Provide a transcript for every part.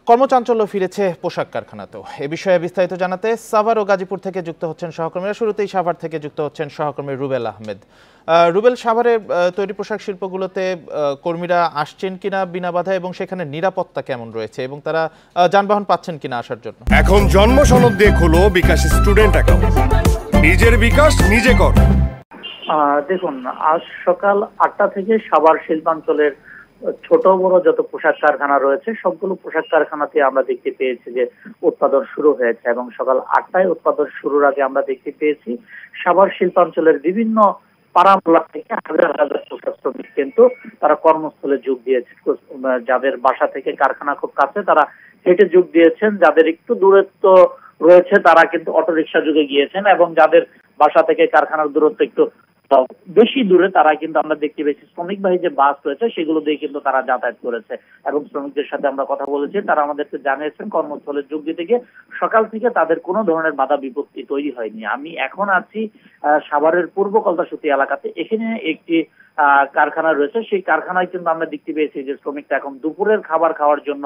কর্মচাঞ্চল্য ফিরেছে পোশাক কারখানাতেও। এ বিষয়ে বিস্তারিত জানাতে সাভার ও গাজীপুর থেকে যুক্ত হচ্ছেন সহকর্মীরা। শুরুতেই সাভার থেকে যুক্ত হচ্ছেন সহকর্মী রুবেল আহমেদ। রুবেল, সাভারে তৈরি পোশাক শিল্পগুলোতে কর্মীরা আসছেন কিনা বিনা বাধা, এবং সেখানে নিরাপত্তা কেমন রয়েছে, এবং তারা যানবাহন পাচ্ছেন কিনা আসার জন্য? এখন জন্ম সনদ দিয়ে খোলো বিকাশ স্টুডেন্ট অ্যাকাউন্ট। নিজের বিকাশ নিজে কর। দেখুন, আজ সকাল 8টা থেকে সাভার শিল্পাঞ্চলের ছোট বড় যত পোশাক কারখানা রয়েছে সবগুলো পোশাক কারখানাতে আমরা দেখতে পেয়েছি যে উৎপাদন শুরু হয়েছে, এবং সকাল 8টায় উৎপাদন শুরুর আগে আমরা দেখতে পেয়েছি সাভার শিল্পাঞ্চলের বিভিন্ন পাড়া মোহল্লা থেকে হাজার হাজার পোশাক শ্রমিক কিন্তু তারা কর্মস্থলে যোগ দিয়েছে। যাদের বাসা থেকে কারখানা খুব কাছে তারা হেঁটে যোগ দিয়েছেন, যাদের একটু দূরত্ব রয়েছে তারা কিন্তু অটোরিকশা যুগে গিয়েছেন, এবং যাদের বাসা থেকে কারখানার দূরত্ব একটু বেশি দূরে তারা কিন্তু আমরা দেখতে পেয়েছি শ্রমিকবাহী যে বাস রয়েছে সেগুলো দিয়ে কিন্তু তারা যাতায়াত করেছে। এবং শ্রমিকদের সাথে আমরা কথা বলেছি, তারা আমাদেরকে জানিয়েছেন কর্মস্থলে যোগ দিতে গিয়ে সকাল থেকে তাদের কোনো ধরনের বাধা বিপত্তি তৈরি হয়নি। আমি এখন আছি সাভারের পূর্ব কলতাসুতি এলাকাতে। এখানে একটি কারখানা রয়েছে, সেই কারখানায় কিন্তু আমরা দেখতে পেয়েছি যে শ্রমিকরা এখন দুপুরের খাবার খাওয়ার জন্য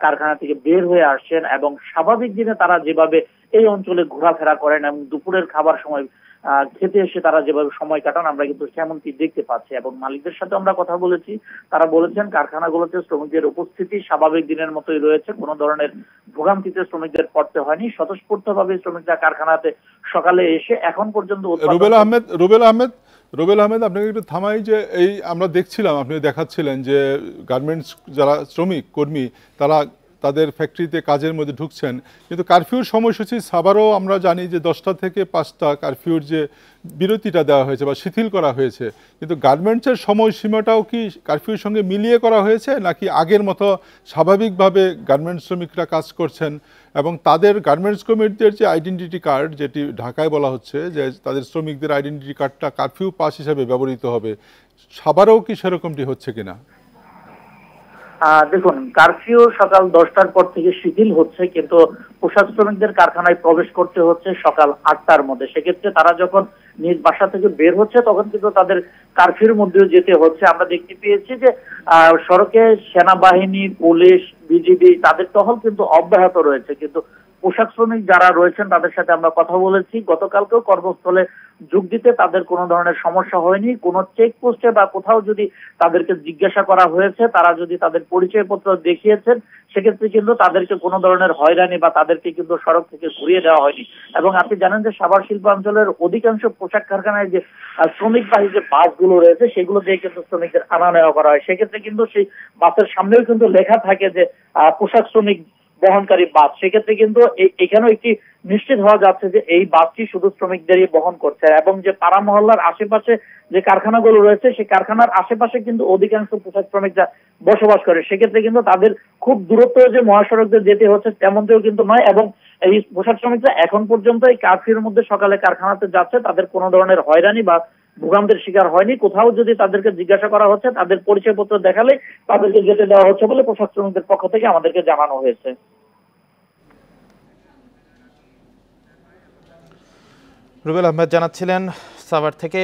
কারখানা থেকে বের হয়ে আসছেন, এবং স্বাভাবিক দিনে তারা যেভাবে এই অঞ্চলে ঘোরাফেরা করেন এবং দুপুরের খাবার সময় খেতে এসে তারা যেভাবে সময় কাটান আমরা কিন্তু সেমনটি দেখতে পাচ্ছি। এবং মালিকদের সাথে আমরা কথা বলেছি, তারা বলেছেন কারখানাগুলোতে শ্রমিকদের উপস্থিতি স্বাভাবিক দিনের মতোই রয়েছে, কোনো ধরনের ভোগান্তিতে শ্রমিকদের পড়তে হয়নি। স্বতঃস্ফূর্তভাবে শ্রমিকরা কারখানাতে সকালে এসে এখন পর্যন্ত। রুবেল আহমেদ, আপনাকে একটু থামাই যে এই আমরা দেখছিলাম, আপনি দেখাচ্ছিলেন যে গার্মেন্টস যারা শ্রমিক কর্মী তারা তাদের ফ্যাক্টরিতে কাজের মধ্যে ঢুকছেন, কিন্তু কারফিউর সময়সূচি সাভারও আমরা জানি যে 10টা থেকে 5টা কারফিউর যে বিরতিটা দেওয়া হয়েছে বা শিথিল করা হয়েছে, কিন্তু গার্মেন্টসের সময়সীমাটাও কি কারফিউর সঙ্গে মিলিয়ে করা হয়েছে, নাকি আগের মতো স্বাভাবিকভাবে গার্মেন্টস শ্রমিকরা কাজ করছেন এবং তাদের গার্মেন্টস কর্মীদের যে আইডেন্টিটি কার্ড, যেটি ঢাকায় বলা হচ্ছে যে তাদের শ্রমিকদের আইডেন্টিটি কার্ডটা কারফিউ পাস হিসাবে ব্যবহৃত হবে, সাভারেও কি সেরকমটি হচ্ছে কিনা? দেখুন, কারফিউ সকাল 10টার পর থেকে শিথিল হচ্ছে, কিন্তু পোশাক শ্রমিকদের কারখানায় প্রবেশ করতে হচ্ছে সকাল 8টার মধ্যে। সেক্ষেত্রে তারা যখন নিজ বাসা থেকে বের হচ্ছে তখন কিন্তু তাদের কারফিউর মধ্যেও যেতে হচ্ছে। আমরা দেখতে পেয়েছি যে সড়কে সেনাবাহিনী, পুলিশ, বিজিবি তাদের টহল কিন্তু অব্যাহত রয়েছে, কিন্তু পোশাক শ্রমিক যারা রয়েছেন তাদের সাথে আমরা কথা বলেছি, গতকালকেও কর্মস্থলে যোগ দিতে তাদের কোনো ধরনের সমস্যা হয়নি। কোনো চেকপোস্টে বা কোথাও যদি তাদেরকে জিজ্ঞাসা করা হয়েছে, তারা যদি তাদের পরিচয়পত্র দেখিয়েছেন, সেক্ষেত্রে কিন্তু তাদেরকে কোনো ধরনের হয়রানি বা তাদেরকে কিন্তু সড়ক থেকে ঘুরিয়ে দেওয়া হয়নি। এবং আপনি জানেন যে সাভার শিল্পাঞ্চলের অধিকাংশ পোশাক কারখানায় যে শ্রমিকবাহী যে বাসগুলো রয়েছে সেগুলো দিয়ে কিন্তু শ্রমিকদের আনা নেওয়া করা হয়। সেক্ষেত্রে কিন্তু সেই বাসের সামনেও কিন্তু লেখা থাকে যে পোশাক শ্রমিক বহনকারী বাস। সেক্ষেত্রে কিন্তু এখানেও একটি নিশ্চিত হওয়া যাচ্ছে যে এই বাসটি শুধু শ্রমিকদেরই বহন করছে, এবং যে পাড়া মহল্লার আশেপাশে যে কারখানাগুলো রয়েছে সেই কারখানার আশেপাশে কিন্তু অধিকাংশ পোশাক শ্রমিকরা বসবাস করে। সেক্ষেত্রে কিন্তু তাদের খুব দূরত্ব যে মহাসড়ক দিয়ে যেতে হচ্ছে তেমনটিও কিন্তু নয়। এবং এই পোশাক শ্রমিকরা এখন পর্যন্ত এই কারফিউর মধ্যে সকালে কারখানাতে যাচ্ছে, তাদের কোনো ধরনের হয়রানি বা ভোগান্তির শিকার হয়নি। কোথাও যদি তাদেরকে জিজ্ঞাসা করা হচ্ছে, তাদের পরিচয়পত্র দেখালে তাদেরকে যেতে দেওয়া হচ্ছে বলে পোশাক শ্রমিকদের পক্ষ থেকে আমাদেরকে জানানো হয়েছে। রুবেল আহমেদ জানাচ্ছিলেন সাভার থেকে।